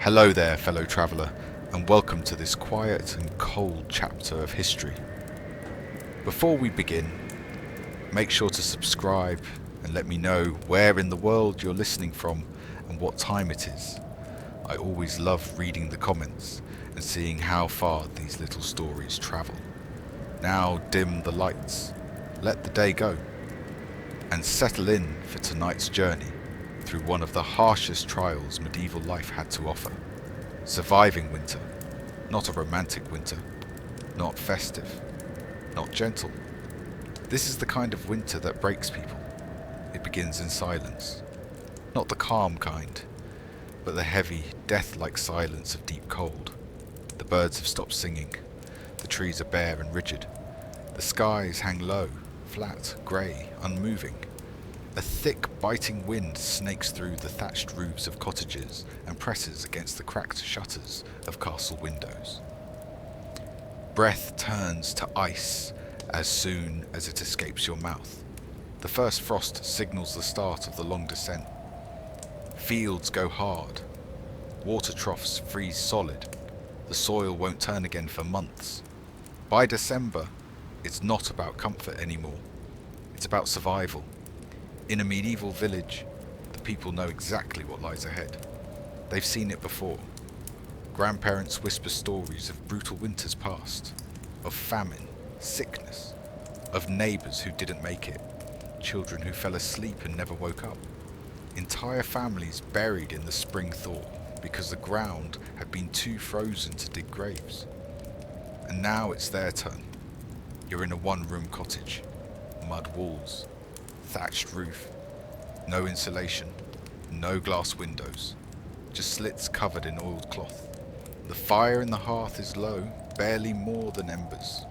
Hello there, fellow traveller, and welcome to this quiet and cold chapter of history. Before we begin, make sure to subscribe and let me know where in the world you're listening from and what time it is. I always love reading the comments and seeing how far these little stories travel. Now dim the lights, let the day go, and settle in for tonight's journey through one of the harshest trials medieval life had to offer. Surviving winter. Not a romantic winter. Not festive. Not gentle. This is the kind of winter that breaks people. It begins in silence. Not the calm kind, but the heavy, death-like silence of deep cold. The birds have stopped singing. The trees are bare and rigid. The skies hang low, flat, grey, unmoving. A thick, biting wind snakes through the thatched roofs of cottages and presses against the cracked shutters of castle windows. Breath turns to ice as soon as it escapes your mouth. The first frost signals the start of the long descent. Fields go hard. Water troughs freeze solid. The soil won't turn again for months. By December, it's not about comfort anymore. It's about survival. In a medieval village, the people know exactly what lies ahead. They've seen it before. Grandparents whisper stories of brutal winters past, of famine, sickness, of neighbours who didn't make it, children who fell asleep and never woke up, entire families buried in the spring thaw because the ground had been too frozen to dig graves. And now it's their turn. You're in a one-room cottage, mud walls, thatched roof, no insulation, no glass windows, just slits covered in oiled cloth. The fire in the hearth is low, barely more than embers.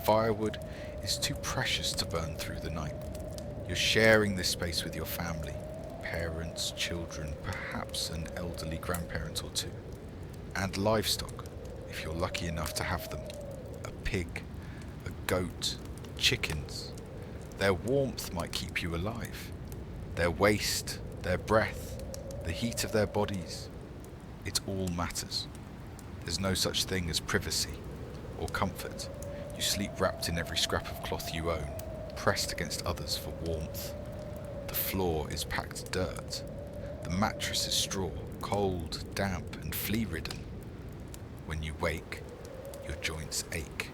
Firewood is too precious to burn through the night. You're sharing this space with your family, parents, children, perhaps an elderly grandparent or two, and livestock, if you're lucky enough to have them. A pig, a goat, chickens. Their warmth might keep you alive. Their waste, their breath, the heat of their bodies. It all matters. There's no such thing as privacy or comfort. You sleep wrapped in every scrap of cloth you own, pressed against others for warmth. The floor is packed dirt. The mattress is straw, cold, damp, and flea-ridden. When you wake, your joints ache.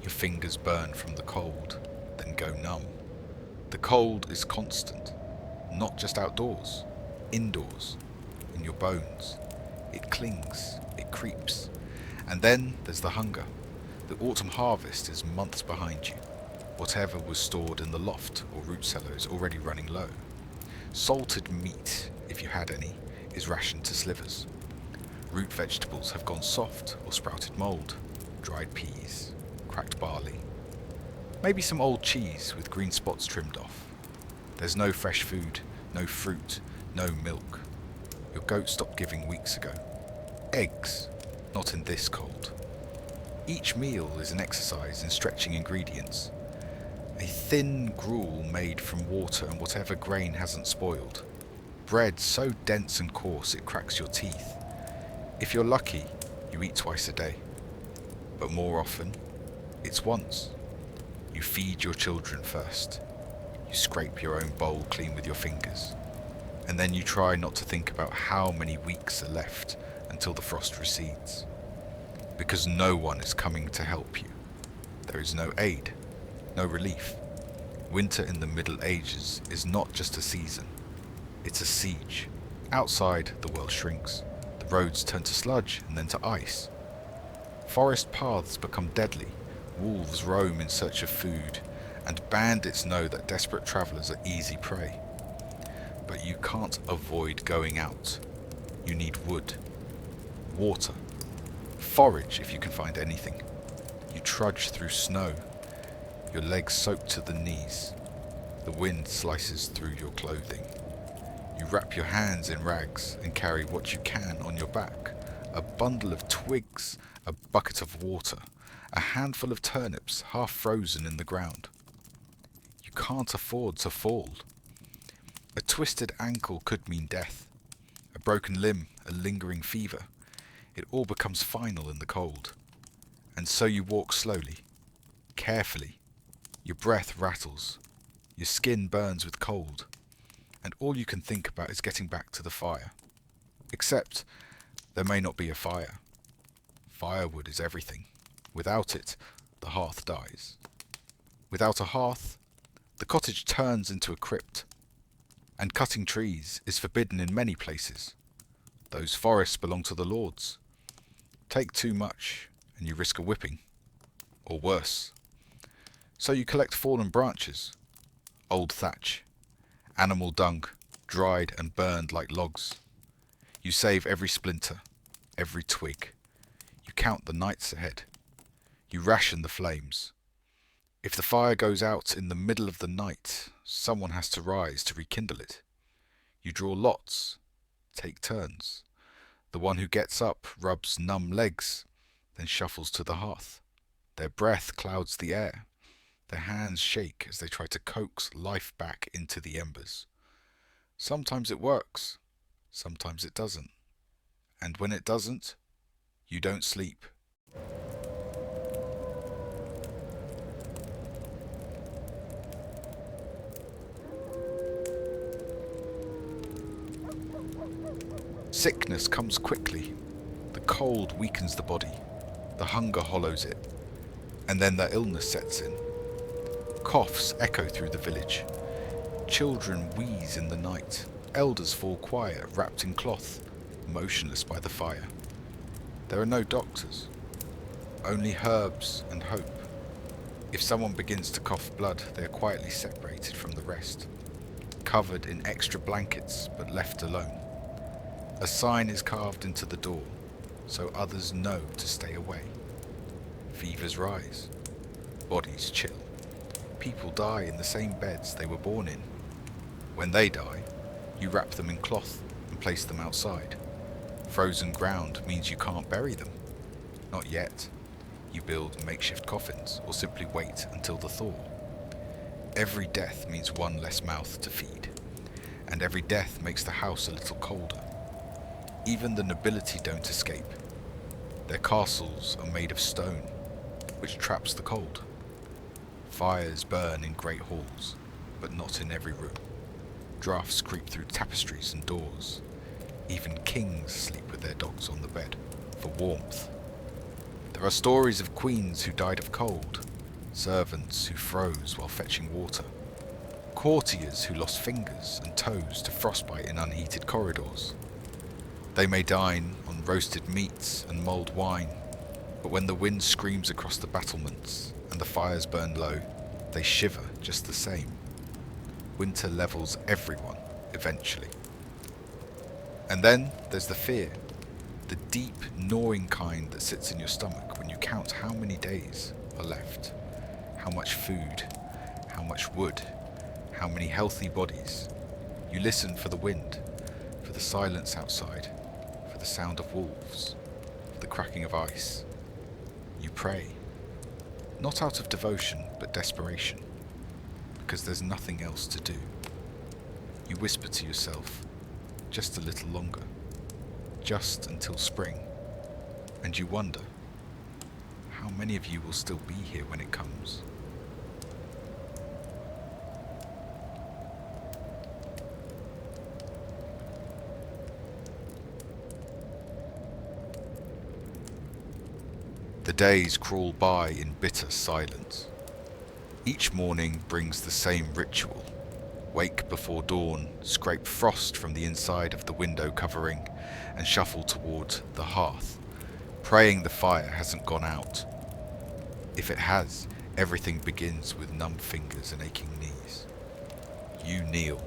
Your fingers burn from the cold, then go numb. The cold is constant, not just outdoors, indoors, in your bones. It clings, it creeps. And then there's the hunger. The autumn harvest is months behind you. Whatever was stored in the loft or root cellar is already running low. Salted meat, if you had any, is rationed to slivers. Root vegetables have gone soft or sprouted mould. Dried peas, cracked barley. Maybe some old cheese with green spots trimmed off. There's no fresh food, no fruit, no milk. Your goat stopped giving weeks ago. Eggs, not in this cold. Each meal is an exercise in stretching ingredients. A thin gruel made from water and whatever grain hasn't spoiled. Bread so dense and coarse it cracks your teeth. If you're lucky, you eat twice a day. But more often, it's once. You feed your children first. You scrape your own bowl clean with your fingers. And then you try not to think about how many weeks are left until the frost recedes. Because no one is coming to help you. There is no aid, no relief. Winter in the Middle Ages is not just a season. It's a siege. Outside, the world shrinks. The roads turn to sludge and then to ice. Forest paths become deadly. Wolves roam in search of food, and bandits know that desperate travellers are easy prey. But you can't avoid going out. You need wood, water, forage if you can find anything. You trudge through snow, your legs soaked to the knees. The wind slices through your clothing. You wrap your hands in rags and carry what you can on your back. A bundle of twigs, a bucket of water, a handful of turnips half frozen in the ground. You can't afford to fall. A twisted ankle could mean death. A broken limb, a lingering fever. It all becomes final in the cold. And so you walk slowly, carefully. Your breath rattles. Your skin burns with cold. And all you can think about is getting back to the fire. Except there may not be a fire. Firewood is everything. Without it, the hearth dies. Without a hearth, the cottage turns into a crypt. And cutting trees is forbidden in many places. Those forests belong to the lords. Take too much, and you risk a whipping. Or worse. So you collect fallen branches, old thatch, animal dung, dried and burned like logs. You save every splinter, every twig. You count the nights ahead. You ration the flames. If the fire goes out in the middle of the night, someone has to rise to rekindle it. You draw lots, take turns. The one who gets up rubs numb legs, then shuffles to the hearth. Their breath clouds the air. Their hands shake as they try to coax life back into the embers. Sometimes it works, sometimes it doesn't. And when it doesn't, you don't sleep. Sickness comes quickly. The cold weakens the body. The hunger hollows it. And then the illness sets in. Coughs echo through the village. Children wheeze in the night. Elders fall quiet, wrapped in cloth, motionless by the fire. There are no doctors. Only herbs and hope. If someone begins to cough blood, they are quietly separated from the rest. Covered in extra blankets, but left alone. A sign is carved into the door, so others know to stay away. Fevers rise. Bodies chill. People die in the same beds they were born in. When they die, you wrap them in cloth and place them outside. Frozen ground means you can't bury them. Not yet. You build makeshift coffins or simply wait until the thaw. Every death means one less mouth to feed, and every death makes the house a little colder. Even the nobility don't escape. Their castles are made of stone, which traps the cold. Fires burn in great halls, but not in every room. Drafts creep through tapestries and doors. Even kings sleep with their dogs on the bed, for warmth. There are stories of queens who died of cold, servants who froze while fetching water, courtiers who lost fingers and toes to frostbite in unheated corridors. They may dine on roasted meats and mulled wine, but when the wind screams across the battlements and the fires burn low, they shiver just the same. Winter levels everyone, eventually. And then there's the fear, the deep, gnawing kind that sits in your stomach when you count how many days are left, how much food, how much wood, how many healthy bodies. You listen for the wind, for the silence outside, for the sound of wolves, for the cracking of ice. You pray, not out of devotion, but desperation, because there's nothing else to do. You whisper to yourself, just a little longer, just until spring, and you wonder, how many of you will still be here when it comes? The days crawl by in bitter silence. Each morning brings the same ritual. Wake before dawn, scrape frost from the inside of the window covering, and shuffle toward the hearth, praying the fire hasn't gone out. If it has, everything begins with numb fingers and aching knees. You kneel.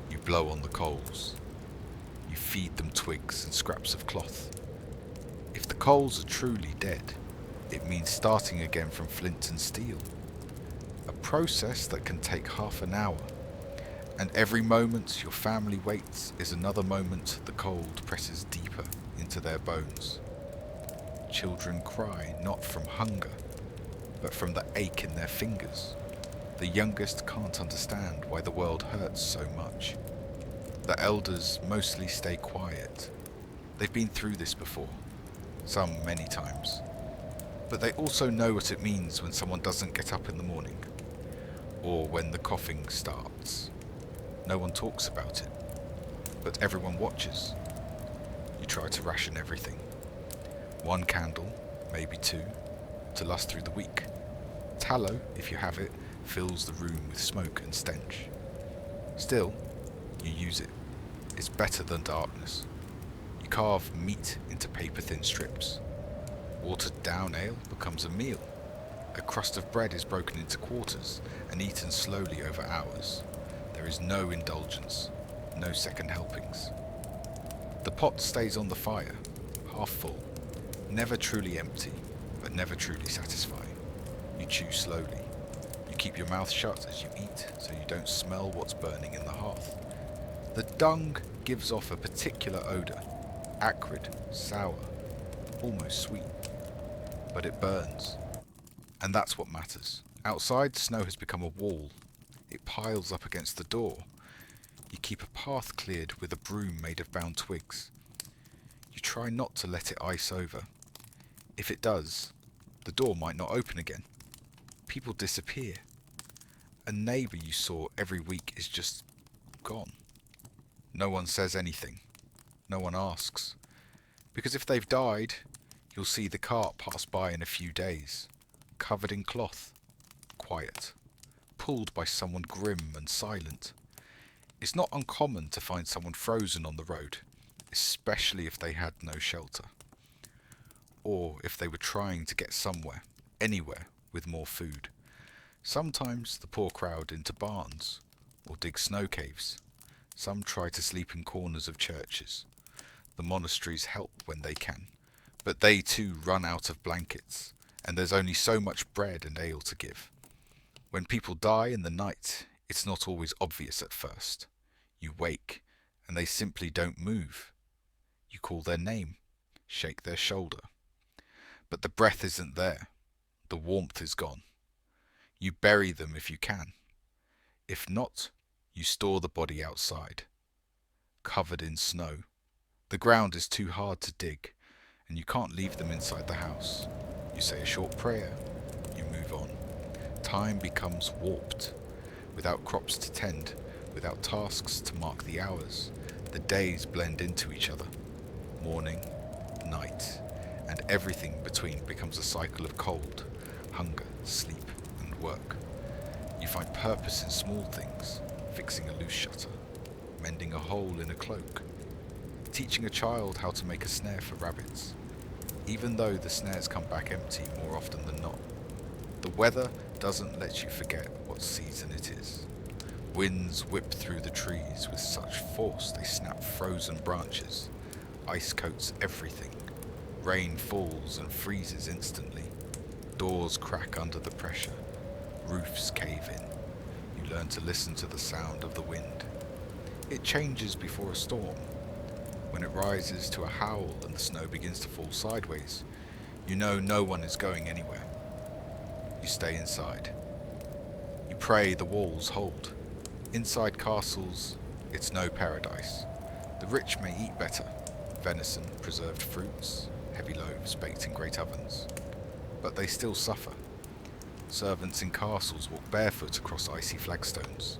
You blow on the coals. You feed them twigs and scraps of cloth. If the coals are truly dead, it means starting again from flint and steel. A process that can take half an hour. And every moment your family waits is another moment the cold presses deeper into their bones. Children cry not from hunger, but from the ache in their fingers. The youngest can't understand why the world hurts so much. The elders mostly stay quiet, They've been through this before, some many times. But they also know what it means when someone doesn't get up in the morning, or when the coughing starts. No one talks about it, but everyone watches. You try to ration everything. 1 candle, maybe 2, to last through the week. Tallow, if you have it, fills the room with smoke and stench. Still, you use it. It's better than darkness. You carve meat into paper-thin strips. Watered down ale becomes a meal. A crust of bread is broken into quarters and eaten slowly over hours. There is no indulgence, no second helpings. The pot stays on the fire, half full, never truly empty, but never truly satisfying. You chew slowly. You keep your mouth shut as you eat so you don't smell what's burning in the hearth. The dung gives off a particular odour, acrid, sour, almost sweet. But it burns. And that's what matters. Outside, snow has become a wall. It piles up against the door. You keep a path cleared with a broom made of bound twigs. You try not to let it ice over. If it does, the door might not open again. People disappear. A neighbour you saw every week is just gone. No one says anything. No one asks. Because if they've died, you'll see the cart pass by in a few days, covered in cloth, quiet, pulled by someone grim and silent. It's not uncommon to find someone frozen on the road, especially if they had no shelter, or if they were trying to get somewhere, anywhere, with more food. Sometimes the poor crowd into barns, or dig snow caves. Some try to sleep in corners of churches. The monasteries help when they can, but they too run out of blankets, and there's only so much bread and ale to give. When people die in the night, it's not always obvious at first. You wake, and they simply don't move. You call their name, shake their shoulder. But the breath isn't there. The warmth is gone. You bury them if you can. If not, you store the body outside, covered in snow. The ground is too hard to dig, and you can't leave them inside the house. You say a short prayer, you move on. Time becomes warped. Without crops to tend, without tasks to mark the hours, the days blend into each other. Morning, night, and everything between becomes a cycle of cold, hunger, sleep, and work. You find purpose in small things, fixing a loose shutter, mending a hole in a cloak, teaching a child how to make a snare for rabbits, even though the snares come back empty more often than not. The weather doesn't let you forget what season it is. Winds whip through the trees with such force they snap frozen branches. Ice coats everything. Rain falls and freezes instantly. Doors crack under the pressure. Roofs cave in. You learn to listen to the sound of the wind. It changes before a storm. When it rises to a howl and the snow begins to fall sideways, you know no one is going anywhere. You stay inside. You pray the walls hold. Inside castles, it's no paradise. The rich may eat better. Venison, preserved fruits, heavy loaves baked in great ovens. But they still suffer. Servants in castles walk barefoot across icy flagstones.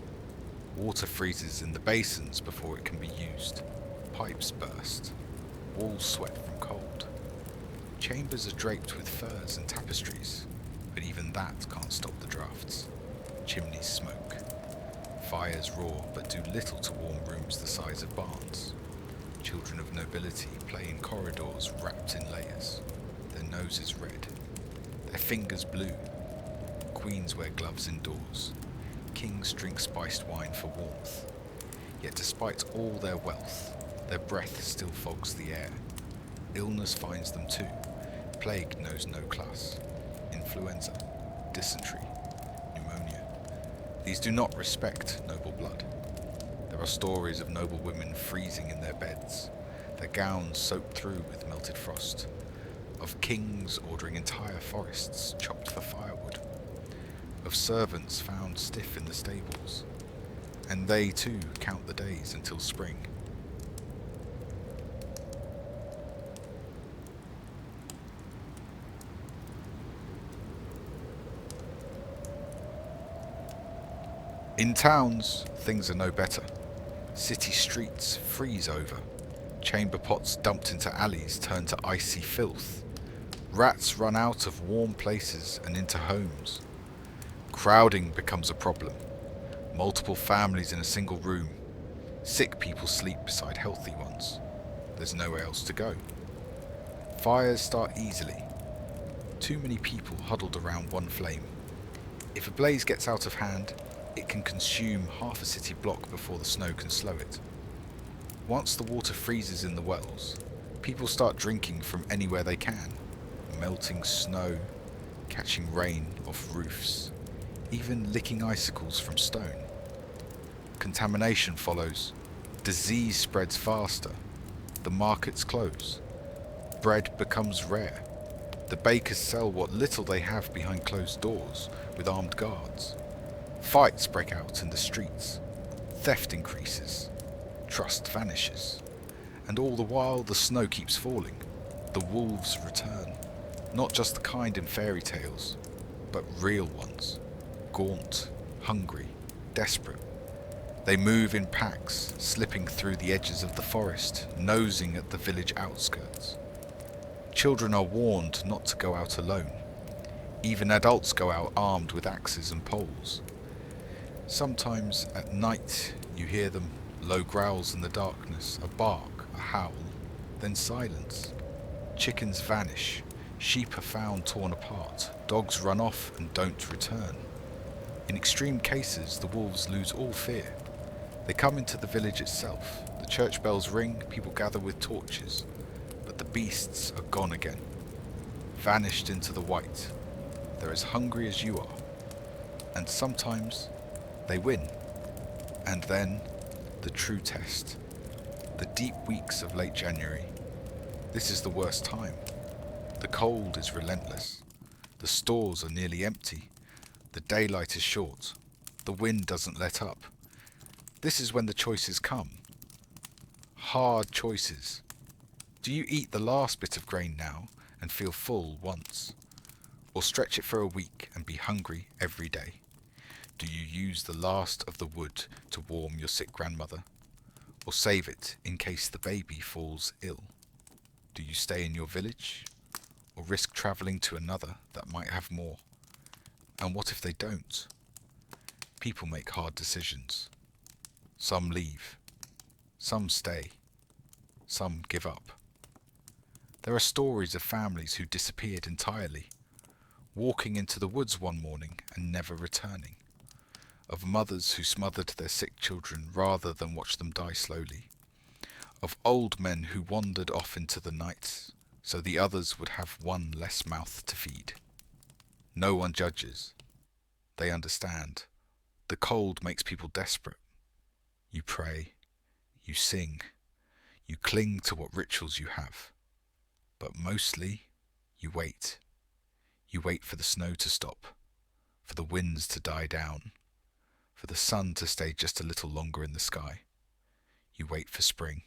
Water freezes in the basins before it can be used. Pipes burst. Walls sweat from cold. Chambers are draped with furs and tapestries, but even that can't stop the drafts. Chimneys smoke. Fires roar but do little to warm rooms the size of barns. Children of nobility play in corridors wrapped in layers. Their noses red. Their fingers blue. Queens wear gloves indoors. Kings drink spiced wine for warmth. Yet despite all their wealth, their breath still fogs the air. Illness finds them too. Plague knows no class. Influenza, dysentery, pneumonia. These do not respect noble blood. There are stories of noble women freezing in their beds, their gowns soaked through with melted frost, of kings ordering entire forests chopped for firewood, of servants found stiff in the stables, and they too count the days until spring. In towns, things are no better. City streets freeze over. Chamber pots dumped into alleys turn to icy filth. Rats run out of warm places and into homes. Crowding becomes a problem. Multiple families in a single room. Sick people sleep beside healthy ones. There's nowhere else to go. Fires start easily. Too many people huddled around one flame. If a blaze gets out of hand, it can consume half a city block before the snow can slow it. Once the water freezes in the wells, people start drinking from anywhere they can. Melting snow, catching rain off roofs, even licking icicles from stone. Contamination follows. Disease spreads faster. The markets close. Bread becomes rare. The bakers sell what little they have behind closed doors with armed guards. Fights break out in the streets. Theft increases. Trust vanishes. And all the while the snow keeps falling. The wolves return. Not just the kind in fairy tales, but real ones. Gaunt, hungry, desperate. They move in packs, slipping through the edges of the forest, nosing at the village outskirts. Children are warned not to go out alone. Even adults go out armed with axes and poles. Sometimes at night you hear them, low growls in the darkness, a bark, a howl, then silence. Chickens vanish, sheep are found torn apart, dogs run off and don't return. In extreme cases, the wolves lose all fear. They come into the village itself. The church bells ring, people gather with torches, but the beasts are gone again, vanished into the white. They're as hungry as you are, and sometimes they win. And then, the true test. The deep weeks of late January. This is the worst time. The cold is relentless. The stores are nearly empty. The daylight is short. The wind doesn't let up. This is when the choices come. Hard choices. Do you eat the last bit of grain now and feel full once? Or stretch it for a week and be hungry every day? Do you use the last of the wood to warm your sick grandmother? Or save it in case the baby falls ill? Do you stay in your village? Or risk travelling to another that might have more? And what if they don't? People make hard decisions. Some leave. Some stay. Some give up. There are stories of families who disappeared entirely, walking into the woods one morning and never returning. Of mothers who smothered their sick children rather than watch them die slowly. Of old men who wandered off into the night so the others would have one less mouth to feed. No one judges. They understand. The cold makes people desperate. You pray, you sing, you cling to what rituals you have. But mostly, you wait. You wait for the snow to stop, for the winds to die down, for the sun to stay just a little longer in the sky. You wait for spring,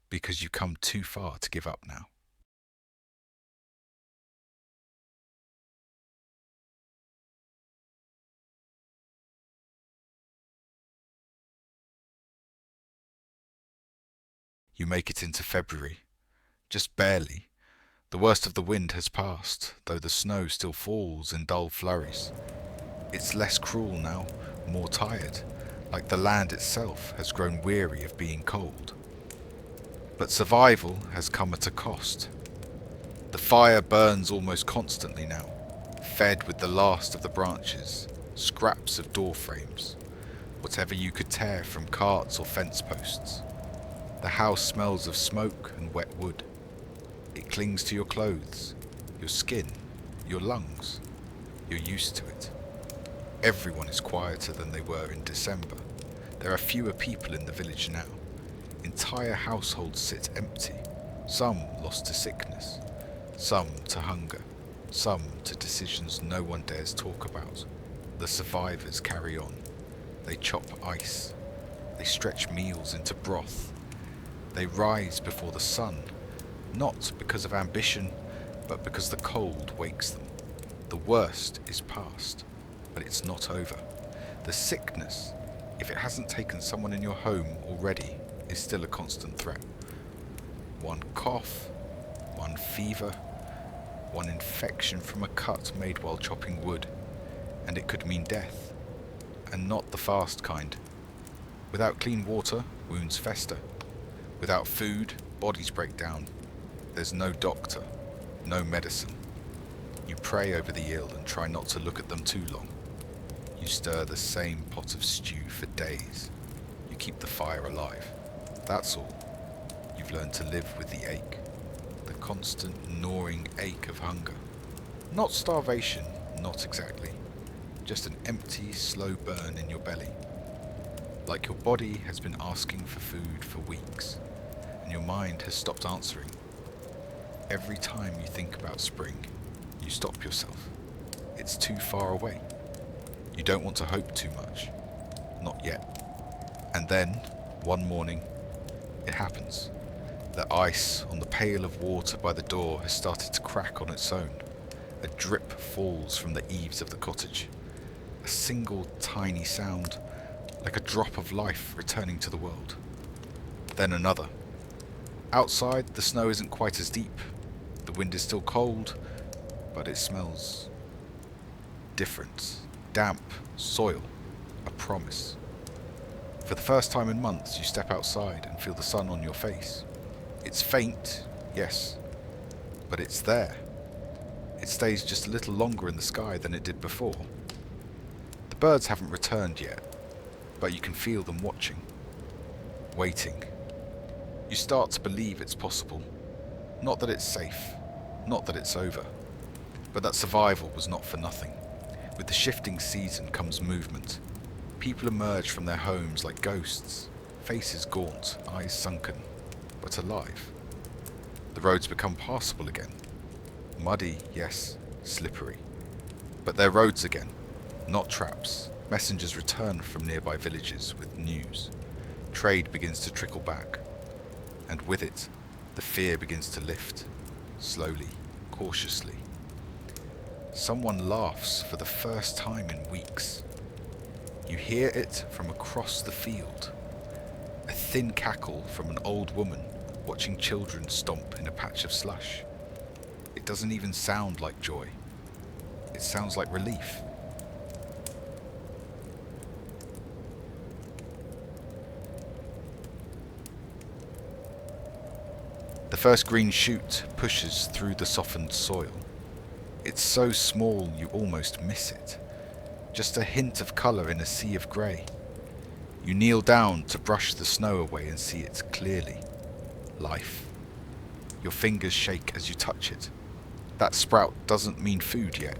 because you've come too far to give up now. You make it into February, just barely. The worst of the wind has passed, though the snow still falls in dull flurries. It's less cruel now, more tired, like the land itself has grown weary of being cold. But survival has come at a cost. The fire burns almost constantly now, fed with the last of the branches, scraps of door frames, whatever you could tear from carts or fence posts. The house smells of smoke and wet wood. It clings to your clothes, your skin, your lungs. You're used to it. Everyone is quieter than they were in December. There are fewer people in the village now. Entire households sit empty, some lost to sickness, some to hunger, some to decisions no one dares talk about. The survivors carry on. They chop ice. They stretch meals into broth. They rise before the sun, not because of ambition, but because the cold wakes them. The worst is past, but it's not over. The sickness, if it hasn't taken someone in your home already, is still a constant threat. One cough, one fever, one infection from a cut made while chopping wood, and it could mean death, and not the fast kind. Without clean water, wounds fester. Without food, bodies break down. There's no doctor, no medicine. You pray over the ill and try not to look at them too long. You stir the same pot of stew for days. You keep the fire alive. That's all. You've learned to live with the ache. The constant gnawing ache of hunger. Not starvation, not exactly. Just an empty, slow burn in your belly. Like your body has been asking for food for weeks, and your mind has stopped answering. Every time you think about spring, you stop yourself. It's too far away. You don't want to hope too much. Not yet. And then, one morning, it happens. The ice on the pail of water by the door has started to crack on its own. A drip falls from the eaves of the cottage. A single tiny sound, like a drop of life returning to the world. Then another. Outside, the snow isn't quite as deep. The wind is still cold, but it smells different. Damp, soil, a promise. For the first time in months, you step outside and feel the sun on your face. It's faint, yes, but it's there. It stays just a little longer in the sky than it did before. The birds haven't returned yet, but you can feel them watching, waiting. You start to believe it's possible. Not that it's safe, not that it's over, but that survival was not for nothing. With the shifting season comes movement. People emerge from their homes like ghosts, faces gaunt, eyes sunken, but alive. The roads become passable again. Muddy, yes, slippery. But they're roads again, not traps. Messengers return from nearby villages with news. Trade begins to trickle back. And with it, the fear begins to lift, slowly, cautiously. Someone laughs for the first time in weeks. You hear it from across the field. A thin cackle from an old woman watching children stomp in a patch of slush. It doesn't even sound like joy. It sounds like relief. The first green shoot pushes through the softened soil. It's so small you almost miss it. Just a hint of colour in a sea of grey. You kneel down to brush the snow away and see it clearly. Life. Your fingers shake as you touch it. That sprout doesn't mean food yet,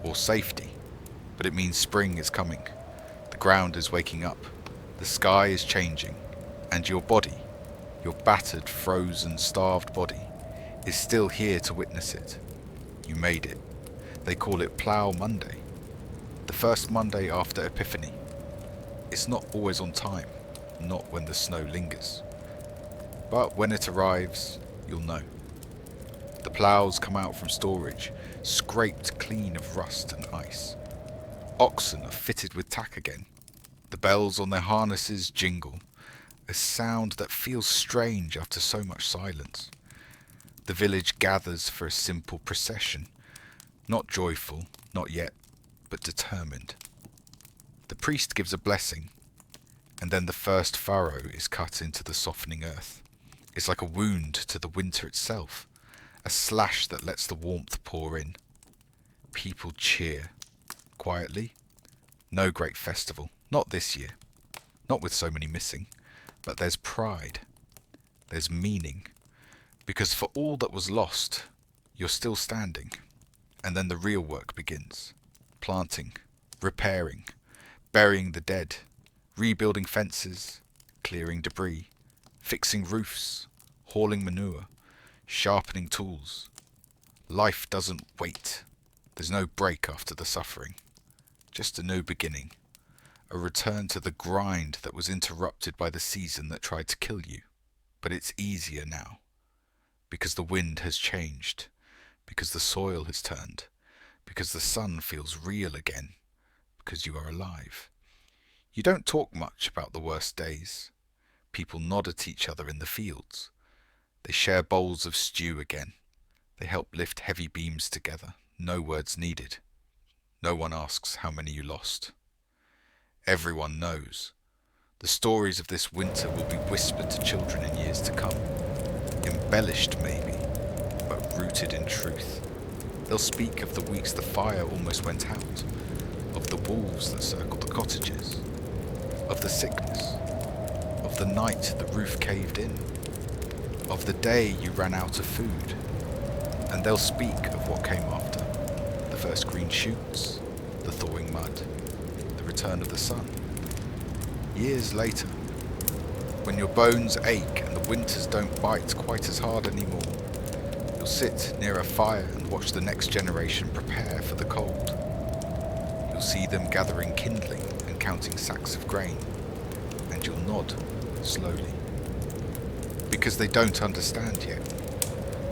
or safety, but it means spring is coming. The ground is waking up. The sky is changing. And your body, your battered, frozen, starved body, is still here to witness it. You made it. They call it Plough Monday. The first Monday after Epiphany. It's not always on time, not when the snow lingers. But when it arrives, you'll know. The ploughs come out from storage, scraped clean of rust and ice. Oxen are fitted with tack again. The bells on their harnesses jingle, a sound that feels strange after so much silence. The village gathers for a simple procession, not joyful, not yet, but determined. The priest gives a blessing, and then the first furrow is cut into the softening earth. It's like a wound to the winter itself, a slash that lets the warmth pour in. People cheer, quietly. No great festival, not this year, not with so many missing, but there's pride, there's meaning. Because for all that was lost, you're still standing. And then the real work begins. Planting, repairing, burying the dead, rebuilding fences, clearing debris, fixing roofs, hauling manure, sharpening tools. Life doesn't wait. There's no break after the suffering. Just a new beginning. A return to the grind that was interrupted by the season that tried to kill you. But it's easier now. Because the wind has changed, because the soil has turned, because the sun feels real again, because you are alive. You don't talk much about the worst days. People nod at each other in the fields. They share bowls of stew again. They help lift heavy beams together. No words needed. No one asks how many you lost. Everyone knows. The stories of this winter will be whispered to children in years to come. Embellished maybe, but rooted in truth. They'll speak of the weeks the fire almost went out, of the wolves that circled the cottages, of the sickness, of the night the roof caved in, of the day you ran out of food. And they'll speak of what came after, the first green shoots, the thawing mud, the return of the sun. Years later, when your bones ache and the winters don't bite quite as hard anymore, you'll sit near a fire and watch the next generation prepare for the cold. You'll see them gathering kindling and counting sacks of grain, and you'll nod slowly. Because they don't understand yet.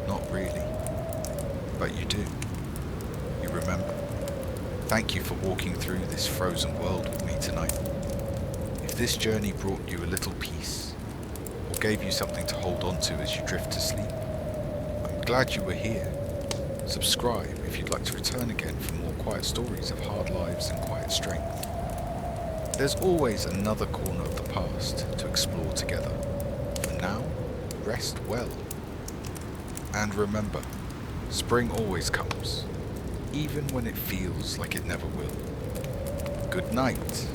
Not really. But you do. You remember. Thank you for walking through this frozen world with me tonight. If this journey brought you a little peace, or gave you something to hold on to as you drift to sleep, I'm glad you were here. Subscribe if you'd like to return again for more quiet stories of hard lives and quiet strength. There's always another corner of the past to explore together. For now, rest well. And remember, spring always comes, even when it feels like it never will. Good night.